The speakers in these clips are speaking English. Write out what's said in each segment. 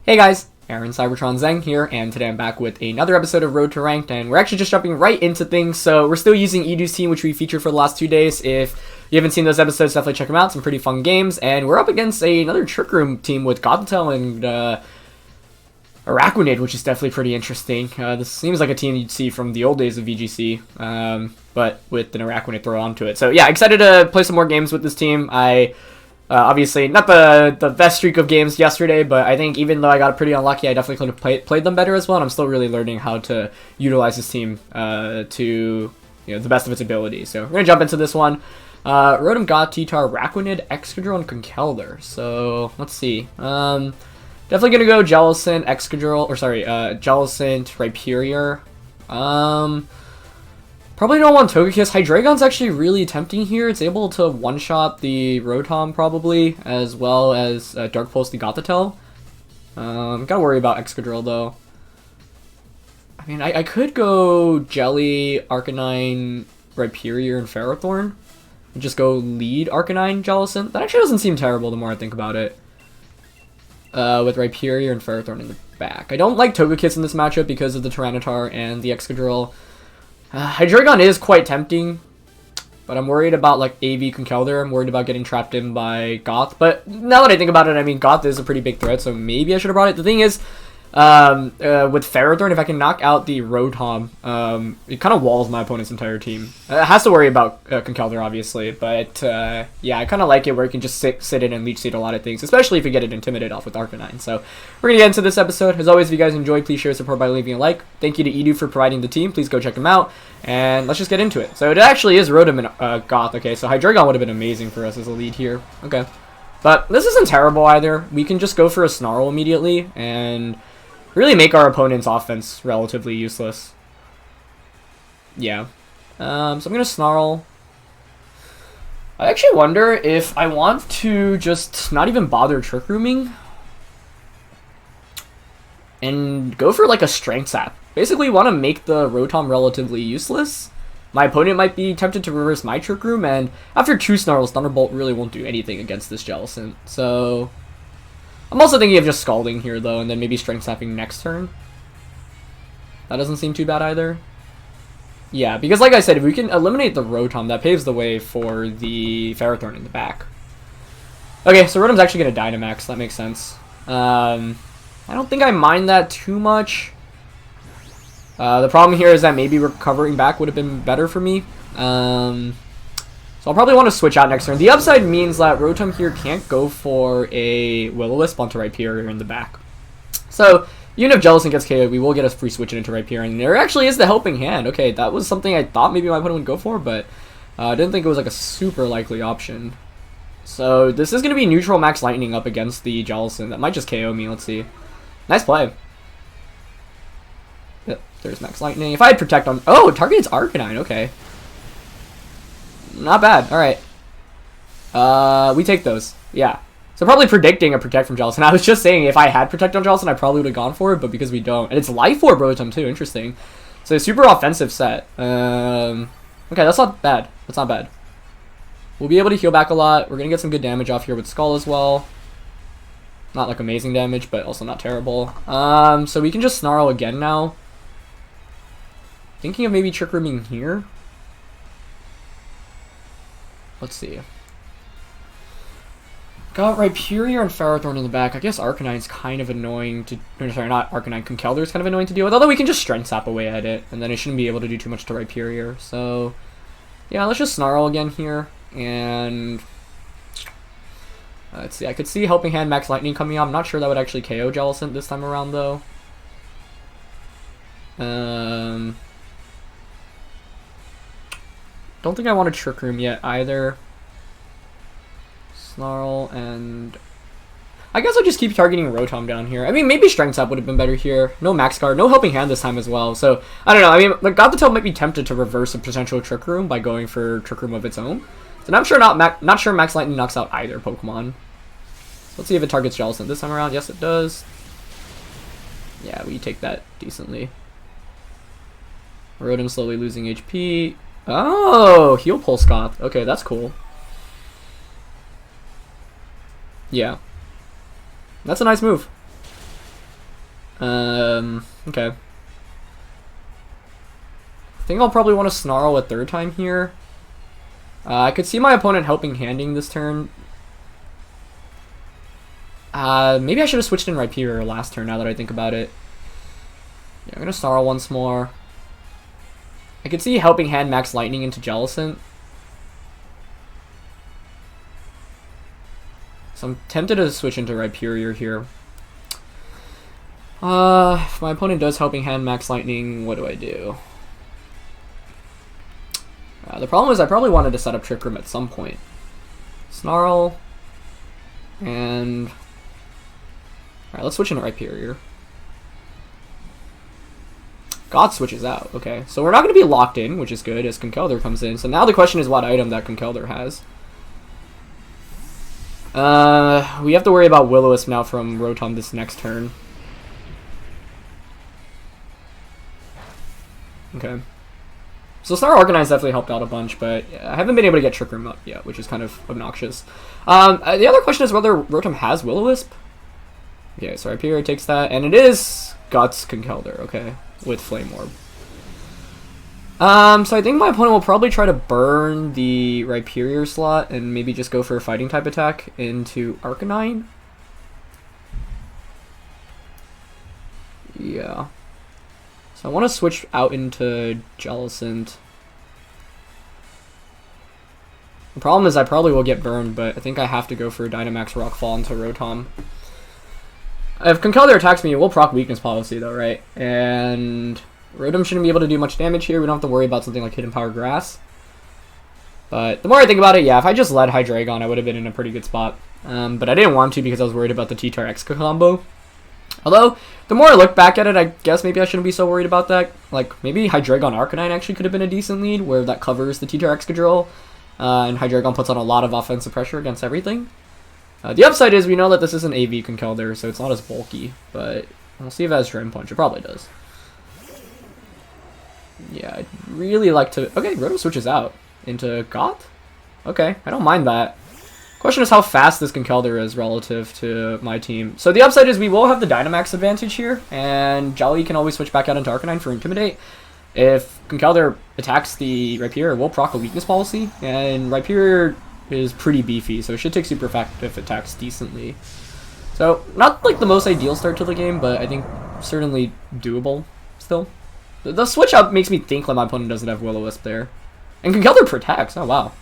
Hey guys, Aaron Cybertron Zeng here, and today I'm back with another episode of Road to Ranked, and we're actually just jumping right into things. So we're still using Edu's team, which we featured for the last 2 days. If you haven't seen those episodes, definitely check them out. Some pretty fun games, and we're up against another Trick Room team with Gothitelle and Araquanid, which is definitely pretty interesting. This seems like a team you'd see from the old days of VGC, but with an Araquanid throw onto it. So yeah, excited to play some more games with this team. Obviously, not the best streak of games yesterday, but I think even though I got pretty unlucky, I definitely could have played them better as well, and I'm still really learning how to utilize this team to the best of its ability. So we're going to jump into this one. Rotom, Goth, T-Tar, Araquanid, Excadrill, and Conkeldurr. So, let's see. Definitely going to go Jellicent, Excadrill, Jellicent, Rhyperior. Probably don't want Togekiss. Hydreigon's actually really tempting here. It's able to one-shot the Rotom probably, as well as Dark Pulse the Gothitelle. Gotta worry about Excadrill though. I mean, I could go Jelly, Arcanine, Rhyperior, and Ferrothorn. And just go lead Arcanine, Jellicent. That actually doesn't seem terrible the more I think about it. With Rhyperior and Ferrothorn in the back. I don't like Togekiss in this matchup because of the Tyranitar and the Excadrill. Hydreigon is quite tempting, but I'm worried about like AV Conkeldurr. I'm worried about getting trapped in by Goth. But now that I think about it, I mean, Goth is a pretty big threat, so maybe I should have brought it. The thing is, with Ferrothorn, if I can knock out the Rotom, it kind of walls my opponent's entire team. It has to worry about Conkeldurr, obviously, but yeah, I kind of like it where you can just sit in and leech seed a lot of things, especially if you get it intimidated off with Arcanine. So we're going to get into this episode. As always, if you guys enjoyed, please share support by leaving a like. Thank you to Edu for providing the team. Please go check him out, and let's just get into it. So it actually is Rotom and Goth. Okay, so Hydreigon would have been amazing for us as a lead here. Okay, but this isn't terrible either. We can just go for a Snarl immediately, and really make our opponent's offense relatively useless. Yeah. So I'm going to Snarl. I actually wonder if I want to just not even bother Trick Rooming and go for like a Strength Sap. Basically want to make the Rotom relatively useless. My opponent might be tempted to reverse my Trick Room, and after 2 Snarls, Thunderbolt really won't do anything against this Jellicent. So I'm also thinking of just Scalding here, though, and then maybe Strength Sapping next turn. That doesn't seem too bad either. Yeah, because like I said, if we can eliminate the Rotom, that paves the way for the Ferrothorn in the back. Okay, so Rotom's actually going to Dynamax. That makes sense. I don't think I mind that too much. The problem here is that maybe recovering back would have been better for me. So I'll probably want to switch out next turn. The upside means that Rotom here can't go for a Will-O-Wisp onto Rhyperior in the back. So even if Jellicent gets KO'd, we will get a free switch into Rhyperior. And there actually is the Helping Hand. Okay, that was something I thought maybe my opponent would go for, but I didn't think it was like a super likely option. So this is going to be neutral Max Lightning up against the Jellicent. That might just KO me. Let's see. Nice play. Yep, there's Max Lightning. If I had Protect on... Oh, target's Arcanine. Okay. Not bad. Alright. We take those. Yeah. So probably predicting a Protect from Jellicent. I was just saying if I had Protect on Jellicent, I probably would have gone for it, but because we don't. And it's Life Orb Rotom too. Interesting. So super offensive set. Okay, that's not bad. That's not bad. We'll be able to heal back a lot. We're going to get some good damage off here with Skull as well. Not like amazing damage, but also not terrible. So we can just Snarl again now. Thinking of maybe Trick Rooming here. Let's see. Got Rhyperior and Ferrothorn in the back. I guess Arcanine's kind of annoying to... No, sorry, not Arcanine. Conkeldurr's kind of annoying to deal with. Although we can just Strength Sap away at it. And then it shouldn't be able to do too much to Rhyperior. So, yeah, let's just Snarl again here. And... let's see. I could see Helping Hand Max Lightning coming out. I'm not sure that would actually KO Jellicent this time around, though. Don't think I want to Trick Room yet either. Snarl and... I guess I'll just keep targeting Rotom down here. I mean, maybe Strength Sap would have been better here. No Max Guard, no Helping Hand this time as well. So, I don't know. I mean, like, Gothitelle might be tempted to reverse a potential Trick Room by going for Trick Room of its own. And I'm sure not sure Max Lightning knocks out either Pokemon. Let's see if it targets Jellicent this time around. Yes, it does. Yeah, we take that decently. Rotom slowly losing HP. Oh, Heal Pulse Goth. Okay, that's cool. Yeah. That's a nice move. Okay. I think I'll probably want to Snarl a third time here. I could see my opponent helping handing this turn. Maybe I should have switched in Rhyperior last turn now that I think about it. Yeah, I'm gonna Snarl once more. I could see helping hand Max Lightning into Jellicent. So I'm tempted to switch into Rhyperior here. If my opponent does helping hand Max Lightning, what do I do? The problem is I probably wanted to set up Trick Room at some point. Snarl. And... Alright, let's switch into Rhyperior. God switches out. Okay, so we're not going to be locked in, which is good, as Conkeldurr comes in. So now the question is what item that Conkeldurr has. We have to worry about Will-O-Wisp now from Rotom this next turn. Okay. So Star Arcanine definitely helped out a bunch, but I haven't been able to get Trick Room up yet, which is kind of obnoxious. The other question is whether Rotom has Will-O-Wisp. Okay, so Rhyperior takes that, and it is Guts Conkeldurr, okay, with Flame Orb. So I think my opponent will probably try to burn the Rhyperior slot and maybe just go for a fighting type attack into Arcanine. Yeah. So I want to switch out into Jellicent. The problem is I probably will get burned, but I think I have to go for Dynamax Rockfall into Rotom. If Conkeldurr attacks me, it will proc Weakness Policy though, right? And Rotom shouldn't be able to do much damage here. We don't have to worry about something like Hidden Power Grass. But the more I think about it, yeah, if I just led Hydreigon, I would have been in a pretty good spot. But I didn't want to because I was worried about the T-Tar X combo. Although, the more I look back at it, I guess maybe I shouldn't be so worried about that. Like, maybe Hydreigon Arcanine actually could have been a decent lead, where that covers the T-Tar Excadrill, and Hydreigon puts on a lot of offensive pressure against everything. The upside is we know that this is an AV Conkeldurr, so it's not as bulky, but we'll see if it has Drain Punch. It probably does. Yeah, I'd really like to... Okay, Rotom switches out into Goth? Okay, I don't mind that. Question is how fast this Conkeldurr is relative to my team. So the upside is we will have the Dynamax advantage here, and Jolly can always switch back out into Arcanine for Intimidate. If Conkeldurr attacks the Rhyperior, we'll proc a Weakness Policy, and Rhyperior is pretty beefy, so it should take Super Effective attacks decently. So, not like the most ideal start to the game, but I think certainly doable still. The switch up makes me think like my opponent doesn't have Will-O-Wisp there. And Conkeldurr protects, oh wow.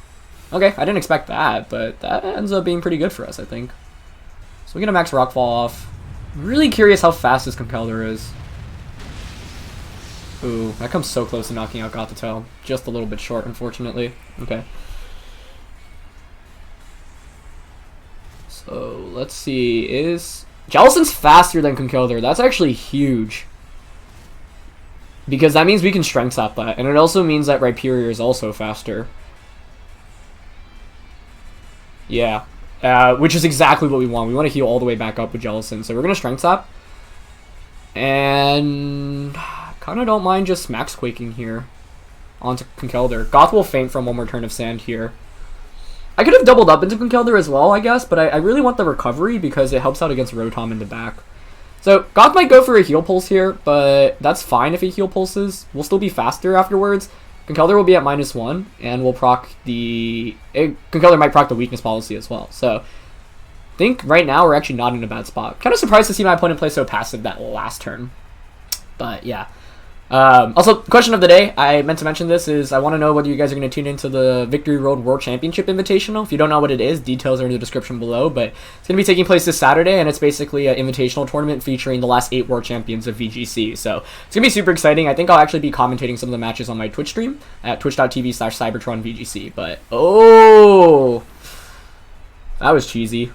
Okay, I didn't expect that, but that ends up being pretty good for us, I think. So we get a Max Rockfall off. I'm really curious how fast this Conkeldurr is. Ooh, that comes so close to knocking out Gothitelle. Just a little bit short, unfortunately. Okay. So, let's see, is... Jellicent's faster than Conkeldurr. That's actually huge. Because that means we can Strength Sap that, and it also means that Rhyperior is also faster. Yeah. Which is exactly what we want. We want to heal all the way back up with Jellicent. So we're going to Strength Sap. And... kind of don't mind just Max Quaking here onto Conkeldurr. Goth will faint from one more turn of Sand here. I could have doubled up into Conkeldurr as well, I guess, but I really want the recovery because it helps out against Rotom in the back. So, Goth might go for a Heal Pulse here, but that's fine if he Heal Pulses. We'll still be faster afterwards. Conkeldurr will be at -1, and we'll proc the... Conkeldurr might proc the Weakness Policy as well. So, I think right now we're actually not in a bad spot. Kind of surprised to see my opponent play so passive that last turn. But, yeah. Also, question of the day, I meant to mention this, is I want to know whether you guys are going to tune into the Victory Road World Championship Invitational. If you don't know what it is, details are in the description below, but it's going to be taking place this Saturday, and it's basically an invitational tournament featuring the last 8 World Champions of VGC, so it's going to be super exciting. I think I'll actually be commentating some of the matches on my Twitch stream at twitch.tv/CybertronVGC, but, oh, that was cheesy.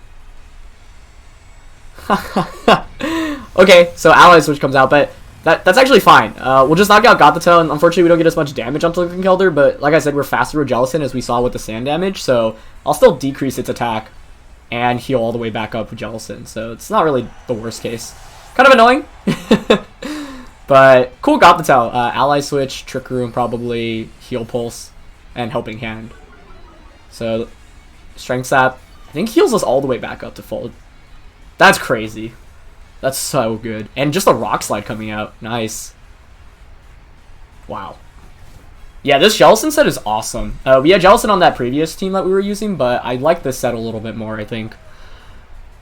Okay, so Ally Switch comes out, but that's actually fine. We'll just knock out Gothitelle, and unfortunately we don't get as much damage onto the Conkeldurr, but like I said, we're faster with Jellicent as we saw with the sand damage, so I'll still decrease its attack and heal all the way back up with Jellicent, so it's not really the worst case. Kind of annoying, but cool Gothitelle. Ally Switch, Trick Room probably, Heal Pulse, and Helping Hand. So, Strength Sap, I think heals us all the way back up to full. That's crazy. That's so good. And just a Rock Slide coming out. Nice. Wow. Yeah, this Jellicent set is awesome. We had Jellicent on that previous team that we were using, but I like this set a little bit more, I think.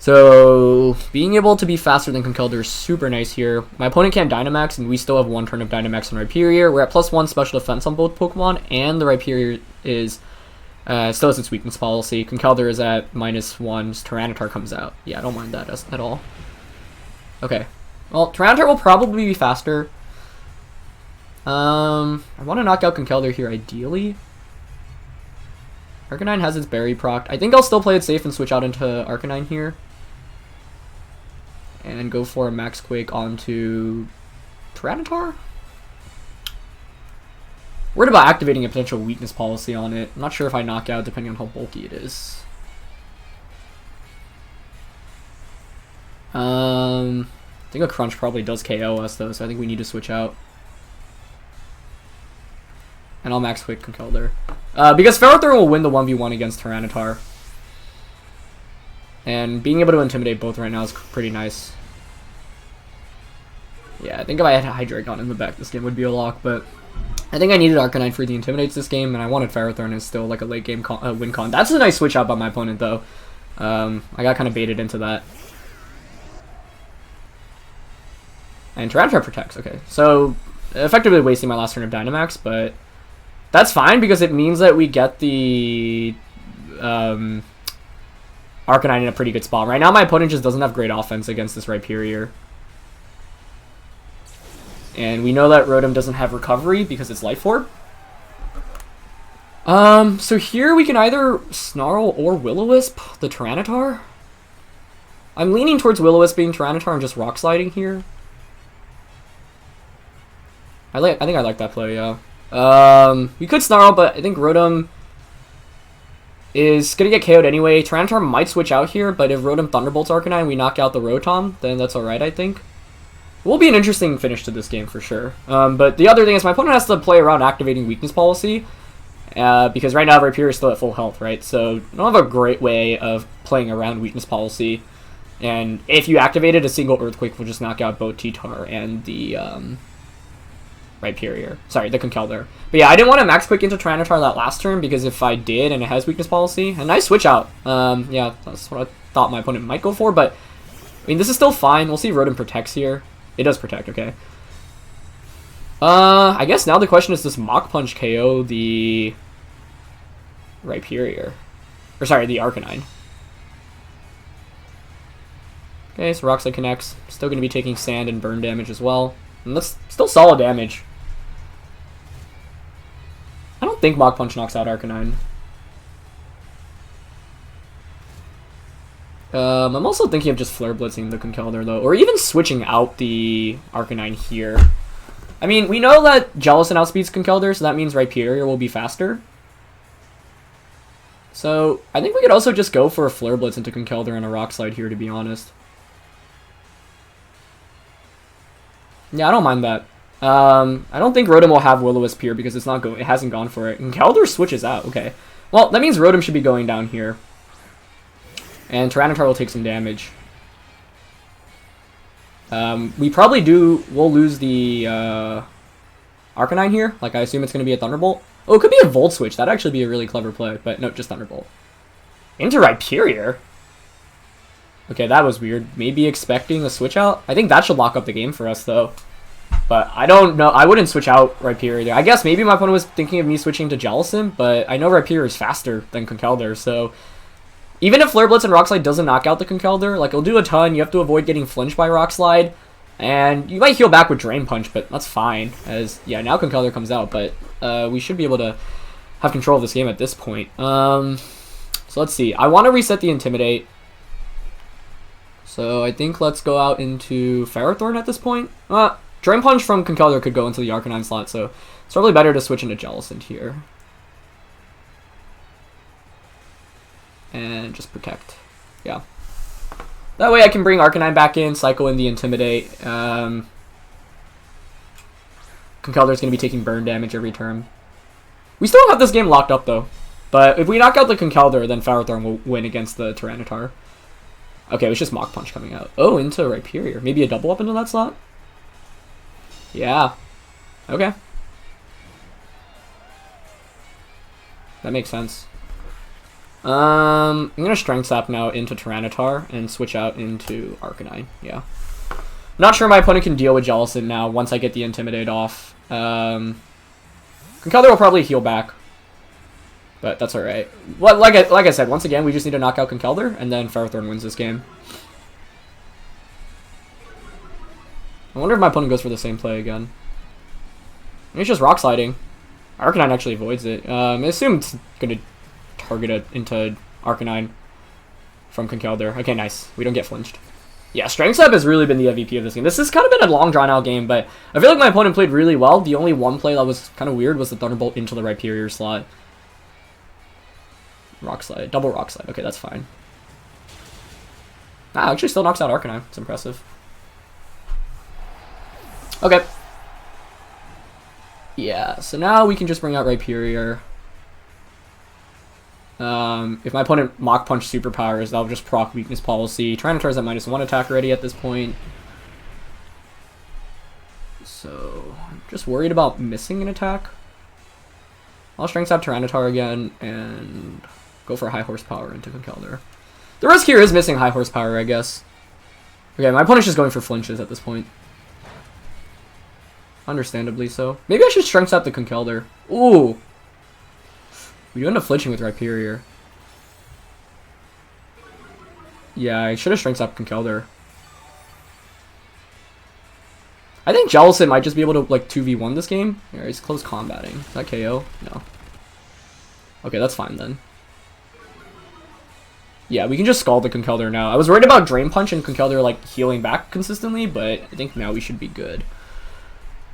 So, being able to be faster than Conkeldurr is super nice here. My opponent can't Dynamax, and we still have 1 turn of Dynamax on Rhyperior. We're at +1 special defense on both Pokemon, and the Rhyperior is still has its weakness policy. Conkeldurr is at -1. Tyranitar comes out. Yeah, I don't mind that at all. Okay. Well, Tyranitar will probably be faster. I want to knock out Conkeldurr here, ideally. Arcanine has its Berry proc. I think I'll still play it safe and switch out into Arcanine here. And go for a Max Quake onto Tyranitar? Worried about activating a potential weakness policy on it. I'm not sure if I knock out depending on how bulky it is. I think a Crunch probably does KO us though, so I think we need to switch out. And I'll Max Quake Conkeldurr. Because Ferrothorn will win the 1v1 against Tyranitar. And being able to intimidate both right now is pretty nice. Yeah, I think if I had Hydreigon in the back, this game would be a lock, but I think I needed Arcanine for the Intimidates this game, and I wanted Ferrothorn as still like a late game win con. That's a nice switch out by my opponent, though. I got kind of baited into that. And Tyranitar protects, okay. So, effectively wasting my last turn of Dynamax, but that's fine because it means that we get the Arcanine in a pretty good spot. Right now my opponent just doesn't have great offense against this Rhyperior. And we know that Rotom doesn't have recovery because it's Life Orb. So here we can either Snarl or Will-O-Wisp the Tyranitar. I'm leaning towards Will-O-Wisp being Tyranitar and just Rock Sliding here. I think I like that play, yeah. We could Snarl, but I think Rotom is going to get KO'd anyway. Tyranitar might switch out here, but if Rotom Thunderbolts Arcanine, we knock out the Rotom, then that's alright, I think. It will be an interesting finish to this game for sure. But the other thing is my opponent has to play around activating weakness policy, because right now Rhyperior is still at full health, right? So I don't have a great way of playing around weakness policy. And if you activated, a single Earthquake will just knock out both T-Tar and the Rhyperior. Sorry, the Conkeldurr. But yeah, I didn't want to Max Quick into Tyranitar that last turn, because if I did and it has weakness policy, a nice switch out. Yeah, that's what I thought my opponent might go for, but I mean, this is still fine. We'll see Rotom protects here. It does protect, okay. I guess now the question is, does Mach Punch KO the Rhyperior? Or sorry, the Arcanine. Okay, so Rock Slide connects. Still going to be taking sand and burn damage as well. And that's still solid damage. I don't think Mach Punch knocks out Arcanine. I'm also thinking of just Flare Blitzing the Conkeldurr though, or even switching out the Arcanine here. I mean, we know that Jellicent outspeeds Conkeldurr, so that means Rhyperior will be faster. So, I think we could also just go for a Flare Blitz into Conkeldurr and a Rock Slide here, to be honest. Yeah, I don't mind that. I don't think Rotom will have Will-O-Wisp here because it hasn't gone for it. And Conkeldurr switches out, okay. Well, that means Rotom should be going down here. And Tyranitar will take some damage. We'll lose the Arcanine here. Like, I assume it's going to be a Thunderbolt. Oh, it could be a Volt Switch. That'd actually be a really clever play. But no, just Thunderbolt. Into Rhyperior? Okay, that was weird. Maybe expecting a switch out? I think that should lock up the game for us, though. But I don't know. I wouldn't switch out Rhyperior there. I guess maybe my opponent was thinking of me switching to Jellicent, but I know Rhyperior is faster than Conkeldurr, so even if Flare Blitz and Rock Slide doesn't knock out the Conkeldurr, like, it'll do a ton. You have to avoid getting flinched by Rock Slide, and you might heal back with Drain Punch, but that's fine, as, yeah, now Conkeldurr comes out, but we should be able to have control of this game at this point. So let's see. I want to reset the Intimidate, so I think let's go out into Ferrothorn at this point. Drain Punch from Conkeldurr could go into the Arcanine slot, so it's probably better to switch into Jellicent here. And just protect. Yeah. That way I can bring Arcanine back in, cycle in the Intimidate. Conkeldurr's going to be taking burn damage every turn. We still have this game locked up, though. But if we knock out the Conkeldurr, then Ferrothorn will win against the Tyranitar. Okay, it was just Mach Punch coming out. Oh, into Rhyperior. Maybe a double up into that slot? Yeah. Okay. That makes sense. I'm gonna Strength Sap now into Tyranitar and switch out into Arcanine. Yeah. Not sure my opponent can deal with Jellicent now once I get the Intimidate off. Conkeldurr will probably heal back. But that's alright. Well, like I said, once again, we just need to knock out Conkeldurr, and then Ferrothorn wins this game. I wonder if my opponent goes for the same play again. Maybe it's just Rock Sliding. Arcanine actually avoids it. I assume it's going to target it into Arcanine from Conkeldurr. Okay, nice. We don't get flinched. Yeah, Strength Sap has really been the MVP of this game. This has kind of been a long, drawn-out game, but I feel like my opponent played really well. The only one play that was kind of weird was the Thunderbolt into the Rhyperior slot. Rock Slide. Double Rock Slide. Okay, that's fine. Ah, actually still knocks out Arcanine. It's impressive. Okay. Yeah, so now we can just bring out Rhyperior. If my opponent Mach Punch superpowers, that'll just proc Weakness Policy. Tyranitar's at -1 attack already at this point. So, I'm just worried about missing an attack. I'll Strength Sap Tyranitar again, and go for high horsepower into Conkeldurr. The risk here is missing high horsepower, I guess. Okay, my opponent's just going for flinches at this point. Understandably so. Maybe I should Strength Sap the Conkeldurr. Ooh! We do end up flinching with Rhyperior. Yeah, I should have Strength Sap Conkeldurr. I think Jellicent might just be able to, like, 2v1 this game. Yeah, he's close combating. Is that KO? No. Okay, that's fine then. Yeah, we can just Scald the Conkeldurr now. I was worried about Drain Punch and Conkeldurr, like, healing back consistently, but I think now we should be good.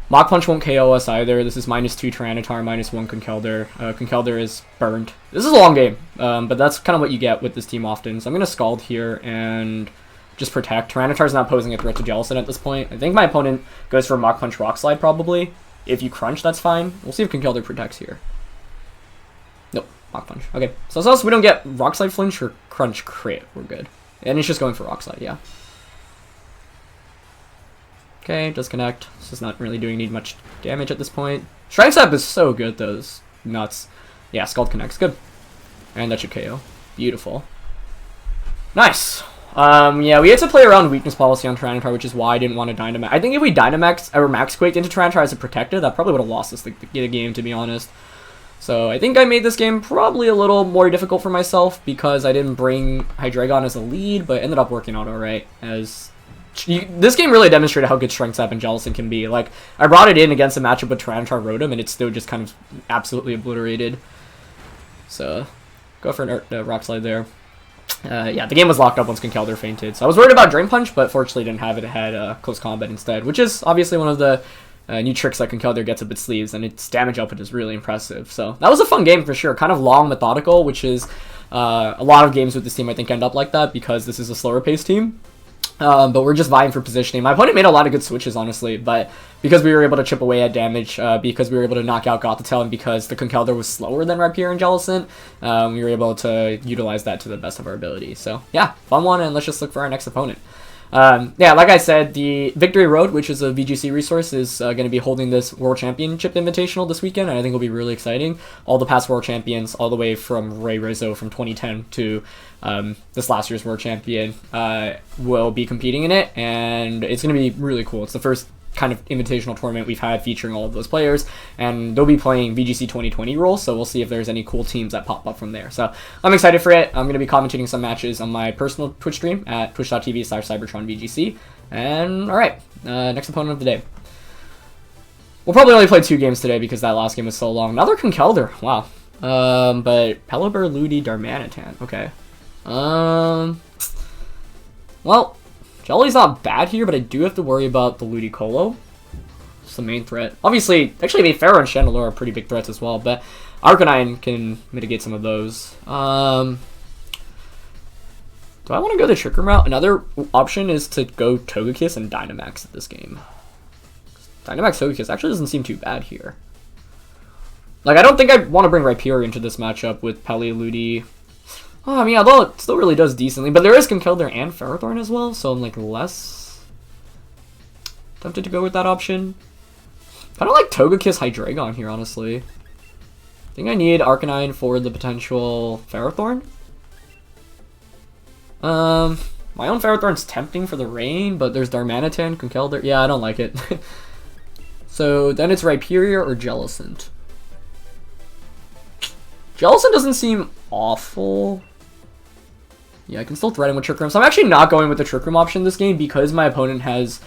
Mach Punch won't KO us either. This is -2 Tyranitar, -1 Conkeldurr. Conkeldurr is burned. This is a long game, but that's kind of what you get with this team often. So I'm going to Scald here and just protect. Tyranitar's not posing a threat to Jellicent at this point. I think my opponent goes for Mach Punch Rock Slide, probably. If you crunch, that's fine. We'll see if Conkeldurr protects here. Nope, Mach Punch. Okay, so as long as we don't get Rock Slide flinch or crunch crit, we're good. And it's just going for Rock Slide, yeah. Okay, disconnect. This is not really doing much damage at this point. Strength Sap is so good, though. It's nuts. Yeah, Scald connects. Good. And that should KO. Beautiful. Nice. Yeah, we had to play around Weakness Policy on Tyranitar, which is why I didn't want to Dynamax. I think if we Dynamax or Max Quaked into Tyranitar as a protector, that probably would have lost us the game, to be honest. So I think I made this game probably a little more difficult for myself because I didn't bring Hydreigon as a lead, but ended up working out alright as... This game really demonstrated how good Strength Sap and Jellicent can be. Like, I brought it in against a matchup with Tyranitar Rotom, and it's still just kind of absolutely obliterated. So, go for a Rock Slide there. Yeah, the game was locked up once Conkeldurr fainted. So I was worried about Drain Punch, but fortunately didn't have it. It had Close Combat instead, which is obviously one of the new tricks that Conkeldurr gets up its sleeves, and its damage output is really impressive. So that was a fun game for sure. Kind of long, methodical, which is a lot of games with this team I think end up like that because this is a slower paced team. But we're just vying for positioning. My opponent made a lot of good switches, honestly, but because we were able to chip away at damage, because we were able to knock out Gothitelle, and because the Conkeldurr was slower than Rhyperior and Jellicent, we were able to utilize that to the best of our ability. So, yeah, fun one, and let's just look for our next opponent. Yeah, like I said, the Victory Road, which is a VGC resource, is going to be holding this World Championship Invitational this weekend, and I think it'll be really exciting. All the past World Champions, all the way from Ray Rizzo from 2010 to this last year's World Champion, will be competing in it, and it's going to be really cool. It's the first kind of invitational tournament we've had featuring all of those players, and they'll be playing VGC 2020 roles, so we'll see if there's any cool teams that pop up from there. So I'm excited for it. I'm going to be commentating some matches on my personal Twitch stream at twitch.tv/CybertronVGC. And alright, next opponent of the day. We'll probably only play 2 games today because that last game was so long. Another Conkeldurr, wow. But Pelipper, Ludi, Darmanitan, okay. Well, Jelly's not bad here, but I do have to worry about the Ludicolo. It's the main threat. Obviously, actually, I mean, Pharaoh and Chandelure are pretty big threats as well, but Arcanine can mitigate some of those. Do I want to go the Trick Room route? Another option is to go Togekiss and Dynamax at this game. Dynamax Togekiss actually doesn't seem too bad here. Like, I don't think I want to bring Rhyperior into this matchup with Peli, Ludi. Oh, I mean, although it still really does decently, but there is Conkeldurr and Ferrothorn as well, so I'm like less tempted to go with that option. Kind of like Togekiss Hydreigon here, honestly. I think I need Arcanine for the potential Ferrothorn. My own Ferrothorn's tempting for the rain, but there's Darmanitan, Conkeldurr. Yeah, I don't like it. So then it's Rhyperior or Jellicent. Jellicent doesn't seem awful. Yeah, I can still threaten with Trick Room. So I'm actually not going with the Trick Room option this game because my opponent has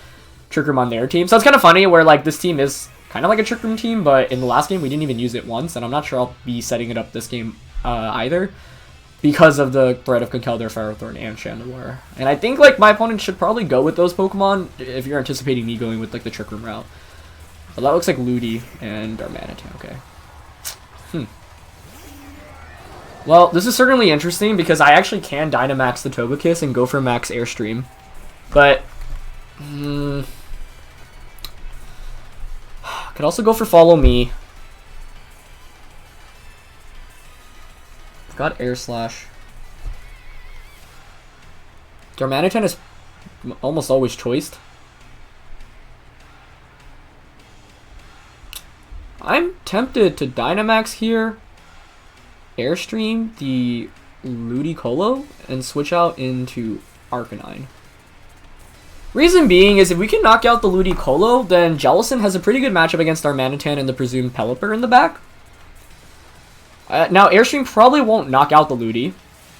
Trick Room on their team. So it's kind of funny where like this team is kind of like a Trick Room team, but in the last game we didn't even use it once, and I'm not sure I'll be setting it up this game either because of the threat of Conkeldurr, Ferrothorn, and Chandelure. And I think like my opponent should probably go with those Pokemon if you're anticipating me going with like the Trick Room route. But that looks like Ludi and Darmanitan. Okay. Well, this is certainly interesting because I actually can Dynamax the Togekiss and go for Max Airstream. But, could also go for Follow Me. Got Air Slash. Darmanitan is almost always choiced. I'm tempted to Dynamax here, Airstream the Ludicolo, and switch out into Arcanine. Reason being is if we can knock out the Ludicolo, then Jellicent has a pretty good matchup against Darmanitan and the presumed Pelipper in the back. Now, Airstream probably won't knock out the Ludi,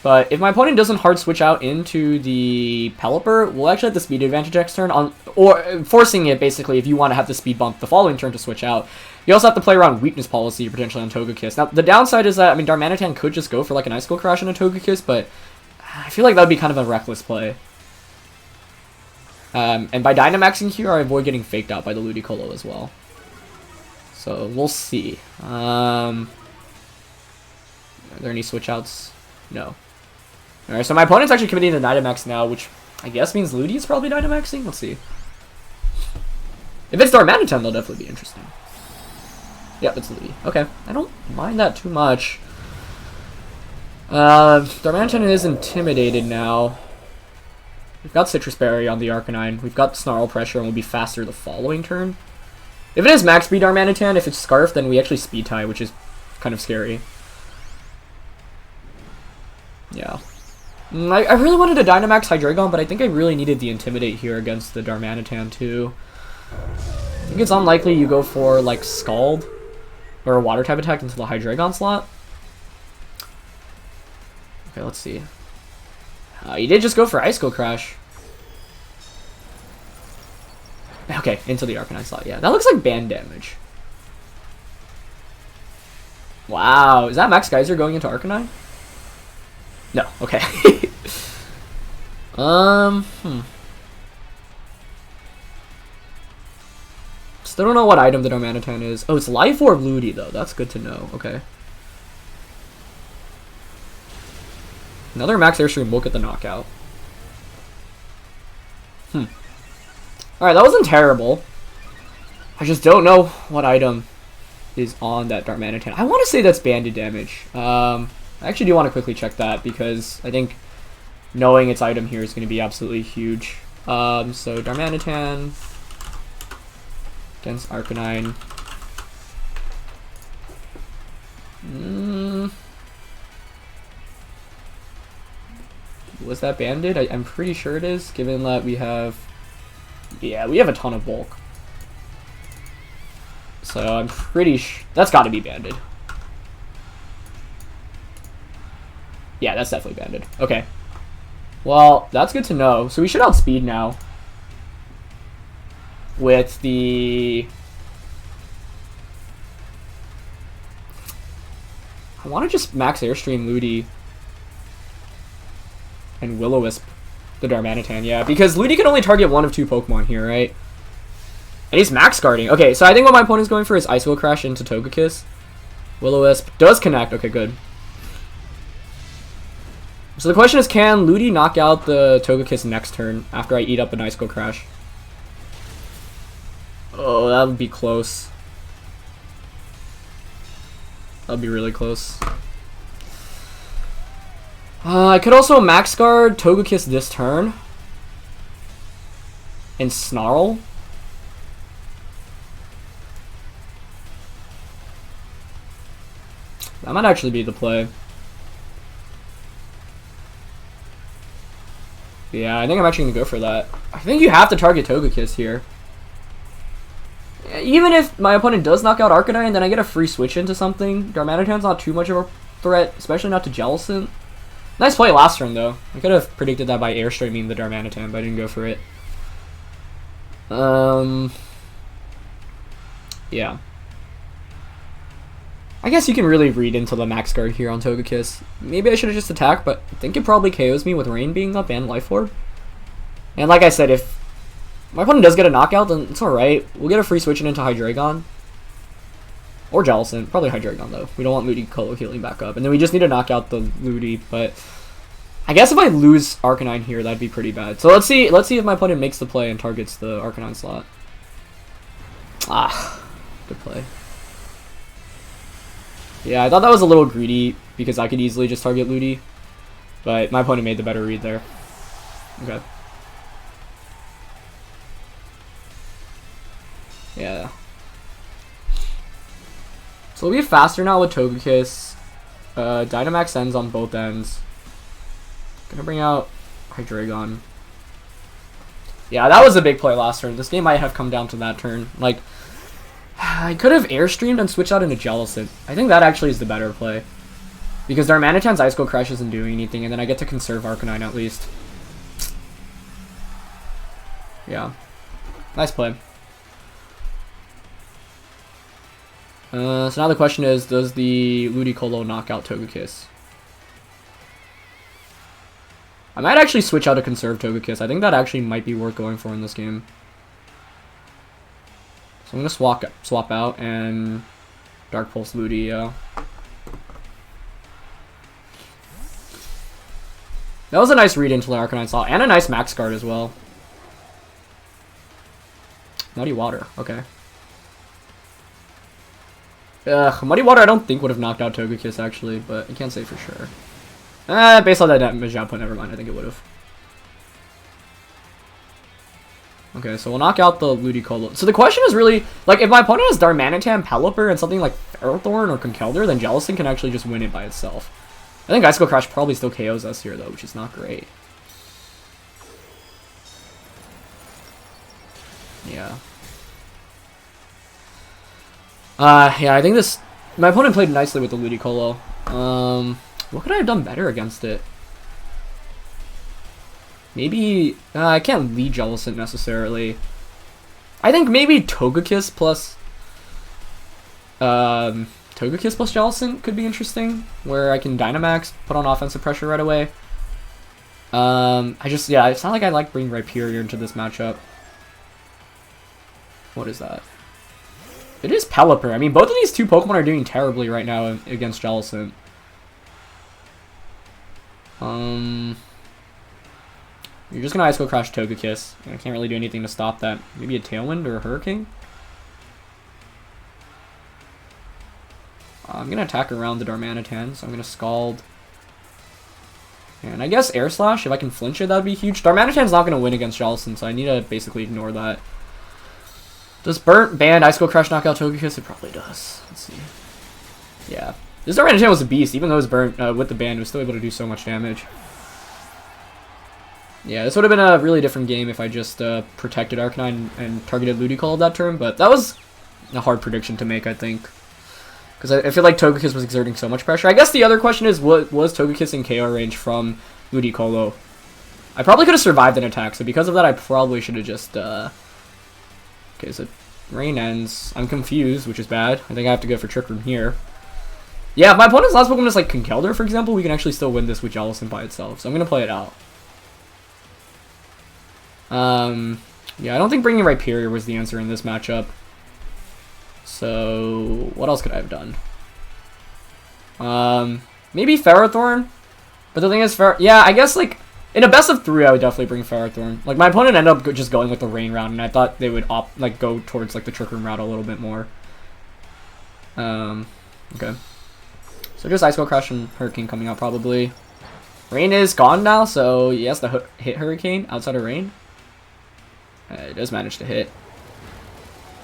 but if my opponent doesn't hard switch out into the Pelipper, we'll actually have the speed advantage next turn, or forcing it basically if you want to have the speed bump the following turn to switch out. You also have to play around weakness policy potentially on Togekiss. Now, the downside is that, I mean, Darmanitan could just go for like an Icicle Crash on a Togekiss, but I feel like that would be kind of a reckless play. And by Dynamaxing here, I avoid getting faked out by the Ludicolo as well. So, we'll see. Are there any switch outs? No. Alright, so my opponent's actually committing to Dynamax now, which I guess means Ludi is probably Dynamaxing? Let's see. If it's Darmanitan, they'll definitely be interesting. Yep, it's Ludi. Okay, I don't mind that too much. Darmanitan is intimidated now. We've got Citrus Berry on the Arcanine. We've got Snarl Pressure and we'll be faster the following turn. If it is Max Speed Darmanitan, if it's Scarf, then we actually Speed Tie, which is kind of scary. Yeah. I really wanted to Dynamax Hydreigon, but I think I really needed the Intimidate here against the Darmanitan too. I think it's unlikely you go for like Scald or a Water type attack into the Hydreigon slot. Okay, let's see. You did just go for Icicle Crash. Okay, into the Arcanine slot. Yeah, that looks like band damage. Wow, is that Max Geyser going into Arcanine? No, okay. Still don't know what item the Darmanitan is. Oh, it's Life Orb Ludi, though. That's good to know. Okay. Another Max Airstream will get the knockout. Alright, that wasn't terrible. I just don't know what item is on that Darmanitan. I want to say that's banded damage. I actually do want to quickly check that because I think knowing its item here is going to be absolutely huge. So Darmanitan against Arcanine. Was that banded? I'm pretty sure it is, given that we have... Yeah, we have a ton of bulk. So I'm pretty sure... That's got to be banded. Yeah, that's definitely banded. Okay. Well, that's good to know. So we should outspeed now. With the... I want to just Max Airstream Ludi. And Will-O-Wisp the Darmanitan, yeah. Because Ludi can only target one of two Pokemon here, right? And he's Max Guarding. Okay, so I think what my opponent's going for is Icicle Crash into Togekiss. Will-O-Wisp does connect. Okay, good. So the question is, can Ludi knock out the Togekiss next turn after I eat up an Icicle Crash? Oh, that would be close. That would be really close. I could also max guard Togekiss this turn. And Snarl. That might actually be the play. Yeah, I think I'm actually going to go for that. I think you have to target Togekiss here. Even if my opponent does knock out Arcanine, then I get a free switch into something. Darmanitan's not too much of a threat, especially not to Jellicent. Nice play last turn, though. I could have predicted that by airstreaming the Darmanitan, but I didn't go for it. Yeah. I guess you can really read into the max guard here on Togekiss. Maybe I should have just attacked, but I think it probably KOs me with Rain being up and Life Orb. And like I said, if my opponent does get a knockout, then it's alright. We'll get a free switching into Hydreigon. Or Jellicent. Probably Hydreigon, though. We don't want Ludicolo healing back up. And then we just need to knock out the Ludi, but I guess if I lose Arcanine here, that'd be pretty bad. So let's see if my opponent makes the play and targets the Arcanine slot. Ah, good play. Yeah, I thought that was a little greedy because I could easily just target Ludi, but my opponent made the better read there. Okay. Yeah. So we'll be faster now with Togekiss. Dynamax ends on both ends. Gonna bring out Hydreigon. Yeah, that was a big play last turn. This game might have come down to that turn. Like, I could have airstreamed and switched out into Jellicent. I think that actually is the better play. Because Darmanitan's Ice Cold Crash isn't doing anything, and then I get to conserve Arcanine at least. Yeah. Nice play. So now the question is, does the Ludicolo knock out Togekiss? I might actually switch out to conserve Togekiss. I think that actually might be worth going for in this game. So I'm going to swap out and Dark Pulse Ludi, yeah. That was a nice read into the Arcanine slot, and a nice max guard as well. Muddy Water, okay. Muddy Water I don't think would have knocked out Togekiss actually, but I can't say for sure. Based on that damage output, never mind, I think it would have. Okay, so we'll knock out the Ludicolo. So the question is really, like, if my opponent has Darmanitan, Pelipper, and something like Ferrothorn or Conkeldurr, then Jellicent can actually just win it by itself. I think Ice Cold Crash probably still KOs us here, though, which is not great. Yeah. Yeah, I think this... My opponent played nicely with the Ludicolo. What could I have done better against it? Maybe... I can't lead Jellicent necessarily. I think maybe Togekiss plus... Togekiss plus Jellicent could be interesting, where I can Dynamax, put on offensive pressure right away. Yeah, it's not like I like bringing Rhyperior into this matchup. What is that? It is Pelipper. I mean, both of these two Pokemon are doing terribly right now against Jellicent. You're just gonna Ice Cold Crash Togekiss. I can't really do anything to stop that. Maybe a Tailwind or a Hurricane? I'm gonna attack around the Darmanitan, so I'm gonna Scald. And I guess Air Slash, if I can flinch it, that'd be huge. Darmanitan's not gonna win against Jellicent, so I need to basically ignore that. Does Burnt Band Ice Cold Crash knock out Togekiss? It probably does. Let's see. Yeah. This Darmanitan was a beast. Even though it was burnt with the band, it was still able to do so much damage. Yeah, this would have been a really different game if I just protected Arcanine and targeted Ludicolo that turn, but that was a hard prediction to make, I think. Because I feel like Togekiss was exerting so much pressure. I guess the other question is, what was Togekiss in KO range from Ludicolo? I probably could have survived an attack, so because of that, I probably should have just... Okay, so Rain ends. I'm confused, which is bad. I think I have to go for Trick Room here. Yeah, if my opponent's last Pokemon is like Conkeldurr, for example, we can actually still win this with Jellicent by itself, so I'm going to play it out. Yeah, I don't think bringing Rhyperior was the answer in this matchup. So, what else could I have done? Maybe Ferrothorn? But the thing is, yeah, I guess, like, in a best of 3, I would definitely bring Ferrothorn. Like, my opponent ended up just going with the Rain route, and I thought they would, go towards, like, the Trick Room route a little bit more. Okay. So just Ice Cold Crash and Hurricane coming out, probably. Rain is gone now, so he has to hit Hurricane outside of Rain. It does manage to hit.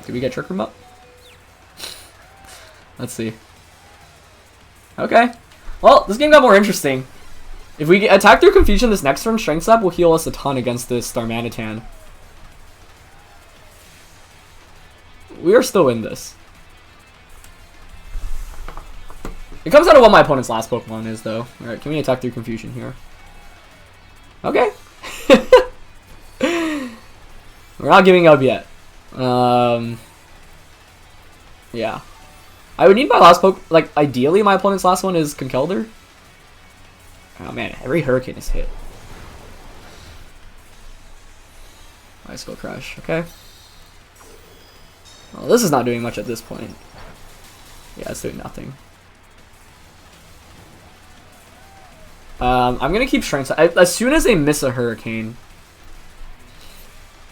Did we get Trick Room up? Let's see. Okay. Well, this game got more interesting. If we attack through Confusion this next turn, Strength Slap will heal us a ton against this Darmanitan. We are still in this. It comes out of what my opponent's last Pokemon is, though. Alright, can we attack through Confusion here? Okay. We're not giving up yet. Yeah. I would need my last poke. Like, ideally, my opponent's last one is Conkeldurr. Oh man, every Hurricane is hit. Ice Skull Crush, okay. Well, this is not doing much at this point. Yeah, it's doing nothing. I'm gonna keep Strength. As soon as they miss a Hurricane,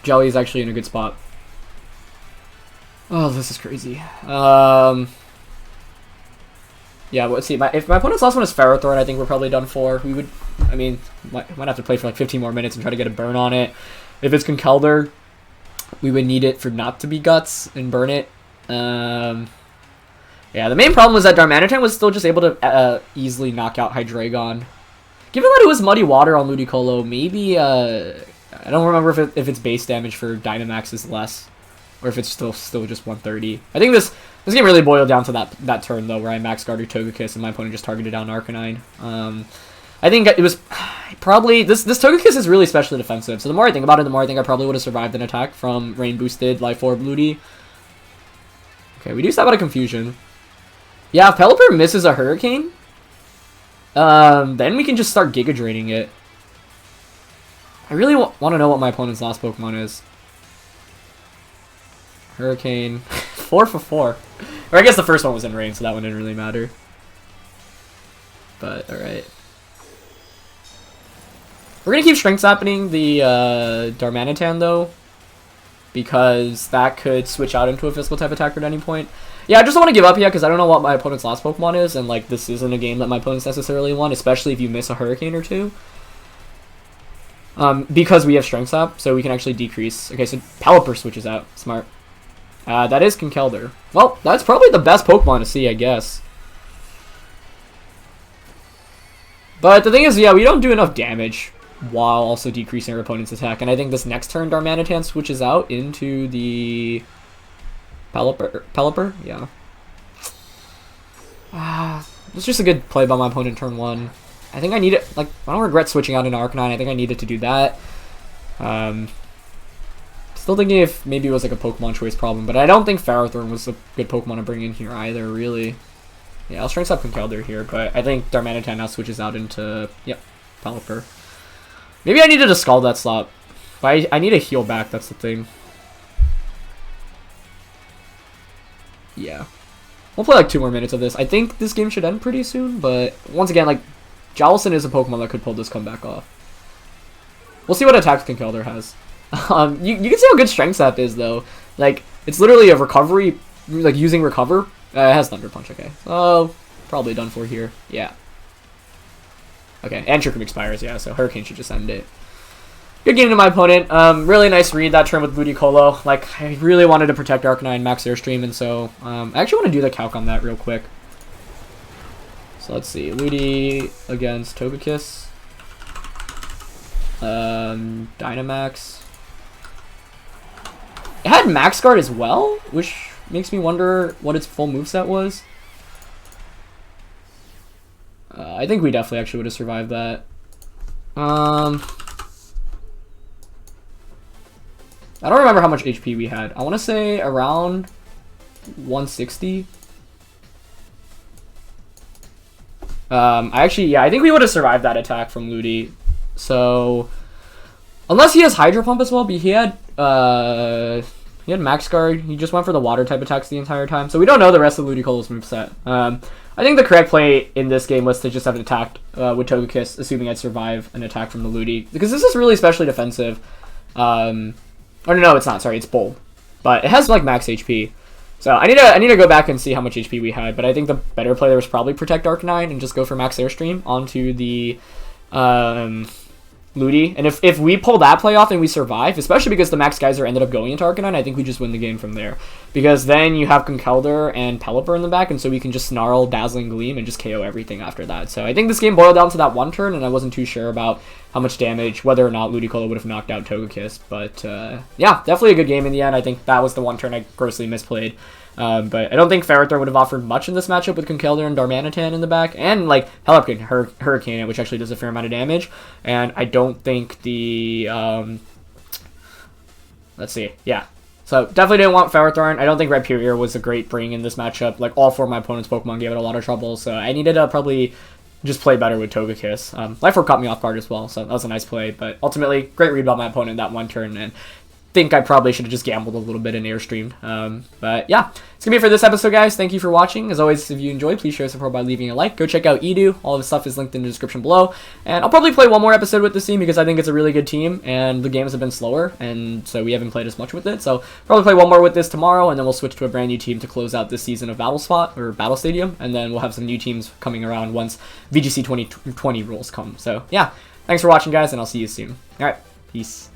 Jelly is actually in a good spot. Oh, this is crazy. Yeah, let's see. If my opponent's last one is Ferrothorn, I think we're probably done for. We would, I mean, might have to play for like 15 more minutes and try to get a burn on it. If it's Conkeldurr, we would need it for not to be Guts and burn it. Yeah, the main problem was that Darmanitan was still just able to easily knock out Hydreigon. Given that it was Muddy Water on Ludicolo, maybe, I don't remember if it's base damage for Dynamax is less, or if it's still just 130. I think this game really boiled down to that turn, though, where I Max Guarded Togekiss and my opponent just targeted down Arcanine. I think it was probably... This Togekiss is really specially defensive, so the more I think about it, the more I think I probably would have survived an attack from Rain-boosted Life Orb Ludi. Okay, we do step out of Confusion. Yeah, if Pelipper misses a Hurricane, then we can just start Giga Draining it. I really want to know what my opponent's last Pokemon is. Hurricane. 4 for 4. Or I guess the first one was in Rain, so that one didn't really matter. But, alright. We're going to keep Strength Zapping the Darmanitan, though, because that could switch out into a physical type attacker at any point. Yeah, I just don't want to give up yet, because I don't know what my opponent's last Pokemon is, and like this isn't a game that my opponent's necessarily won, especially if you miss a Hurricane or two. Because we have Strength Zap, so we can actually decrease. Okay, so Pelipper switches out. Smart. That is Conkeldurr. Well, that's probably the best Pokemon to see, I guess. But the thing is, yeah, we don't do enough damage while also decreasing our opponent's attack, and I think this next turn Darmanitan switches out into the Pelipper? Yeah. It's just a good play by my opponent turn 1. I think I need it, like, I don't regret switching out into Arcanine. I think I needed to do that. Still thinking if maybe it was like a Pokemon choice problem, but I don't think Ferrothorn was a good Pokemon to bring in here either, really. Yeah, I'll Strength Up Conkeldurr here, but I think Darmanitan now switches out into, yep, Pelipper. Maybe I needed to Scald that slot, but I need to heal back, that's the thing. Yeah. We'll play like 2 more minutes of this. I think this game should end pretty soon, but once again, like, Jowlison is a Pokemon that could pull this comeback off. We'll see what attacks Conkeldurr has. You can see how good Strength Zap is, though. Like, it's literally a recovery, like, using Recover. It has Thunder Punch, okay. Oh, probably done for here. Yeah. Okay, and Trick Room expires, yeah, so Hurricane should just end it. Good game to my opponent. Really nice read that turn with Ludicolo. Like, I really wanted to protect Arcanine Max Airstream, and so I actually want to do the calc on that real quick. So let's see. Ludi against Togekiss. Dynamax. It had Max Guard as well, which makes me wonder what its full moveset was. I think we definitely actually would have survived that. I don't remember how much HP we had. I want to say around 160. I think we would have survived that attack from Ludi. So, unless he has Hydro Pump as well, but he had Max Guard. He just went for the water type attacks the entire time. So we don't know the rest of Ludicolo's moveset. I think the correct play in this game was to just have it attacked with Togekiss, assuming I'd survive an attack from the Ludi. Because this is really especially defensive. Or no, it's not. Sorry, it's bold. But it has like max HP. So I need to go back and see how much HP we had. But I think the better play there was probably protect Arcanine and just go for max Airstream onto the Ludi. And if we pull that play off and we survive, especially because the Max Geyser ended up going into Arcanine, I think we just win the game from there. Because then you have Conkeldurr and Pelipper in the back, and so we can just Snarl, Dazzling Gleam, and just KO everything after that. So I think this game boiled down to that one turn, and I wasn't too sure about how much damage, whether or not Ludicolo would have knocked out Togekiss. But yeah, definitely a good game in the end. I think that was the one turn I grossly misplayed. But I don't think Ferrothorn would have offered much in this matchup with Conkeldurr and Darmanitan in the back, and like Pelipper can Hurricane it, which actually does a fair amount of damage. And I don't think the let's see, yeah. So definitely didn't want Ferrothorn. I don't think Rhyperior was a great bring in this matchup. Like all four of my opponent's Pokemon gave it a lot of trouble, so I needed to probably just play better with Togekiss. Life Orb caught me off guard as well, so that was a nice play. But ultimately, great read by my opponent that one turn, and think I probably should have just gambled a little bit and airstreamed. But yeah, it's gonna be it for this episode, guys. Thank you for watching. As always, if you enjoyed, please show support by leaving a like. Go check out Edu. All of his stuff is linked in the description below. And I'll probably play one more episode with this team because I think it's a really good team, and the games have been slower, and so we haven't played as much with it. So probably play one more with this tomorrow, and then we'll switch to a brand new team to close out this season of Battle Spot or Battle Stadium, and then we'll have some new teams coming around once VGC 2020 rules come. So yeah, thanks for watching, guys, and I'll see you soon. All right, peace.